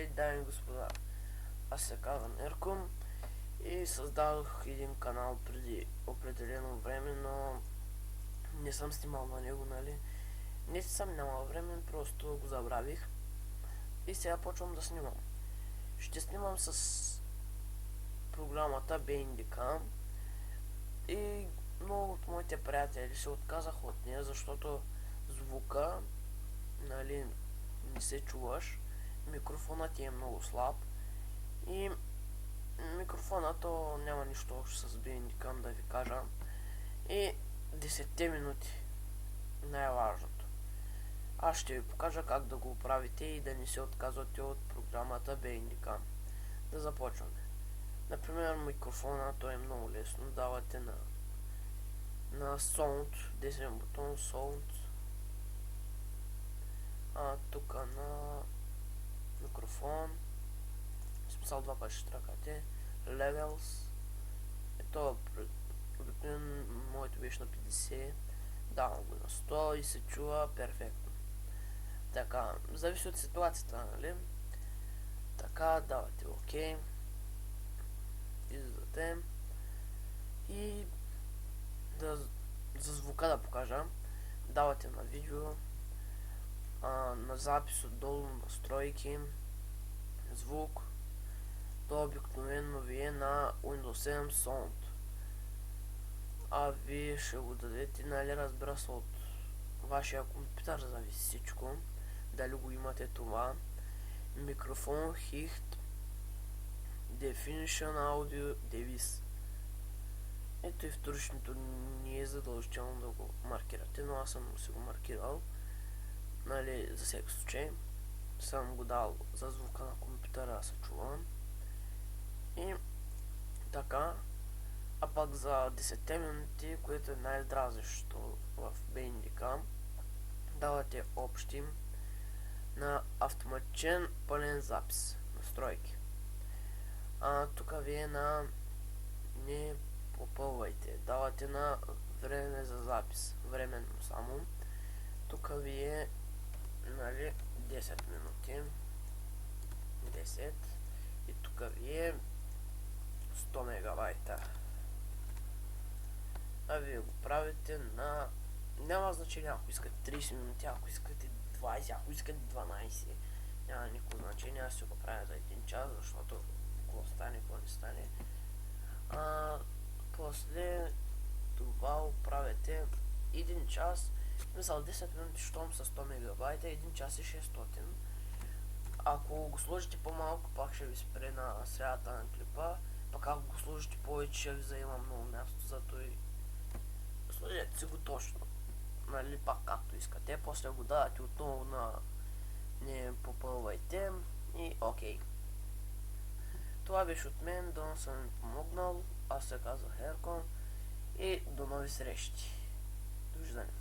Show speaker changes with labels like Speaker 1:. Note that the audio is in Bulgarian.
Speaker 1: Здравей, дами и господа! Аз се казвам Ерко и създадох един канал преди определено време, но не съм снимал на него, нали? Не съм нямал време, просто го забравих и сега почвам да снимам. Ще снимам с програмата Bandicam и много от моите приятели се отказах от нея, защото звука, нали, не се чуваш, микрофонът ти е много слаб и микрофона то няма нищо общо с Bandicam, да ви кажа. И 10 минути най-важното. Аз ще ви покажа как да го правите и да не се отказвате от програмата Bandicam. Да започваме. Например, микрофона, то е много лесно. Давате на Sound, десен бутон Sound. Тук на микрофон. В смисъл два пъти ще тръкате. Levels. Ето, обикновено моето беше на 50. Давам го на 100 и се чува перфектно. Така, зависи от ситуацията, нали? Така, давате OK. Излизате. И за звука да покажа. Давате на видео. На запис отдолу настройки. Звук. То обикновено ви е на Windows 7 Sound. Вие ще го дадете, нали, разбира се, от вашия компютър зависи всичко. Дали го имате това. Микрофон Hicht Definition Audio Device. Ето и вторичното не е задължително да го маркирате, но аз съм си го маркирал. Нали, за всеки случай. Съм го дал за звука на компютъра, да се чува. И така. А пък за 10 минути, което е най-дразнещо в Bandicam, давате общи на автоматичен пълен запис. Настройки. Тук вие не попълвайте. Давате на време за запис. Временно само. Тук вие, нали, 10 минути. 10. И тук вие 100 мегабайта. Вие го правите на... Няма значение, ако искате 30 минути, ако искате 20, ако искате 12. Няма никакво значение, аз си го правя за 1 час, защото какво стане, какво не стане. После това оправяте 1 час, мисъл 10 минути, щом са 100 мегабайта, 1 час и 600. Ако го сложите по-малко, пак ще ви спре на средата на клипа, пък ако го сложите повече, ще ви заема много място, зато и сложете си го точно, нали, пак както искате, после го давате отново на не попълвайте и окей. Това беше от мен, дано съм ви помогнал, аз се казвах Ерко и до нови срещи. Довиждане.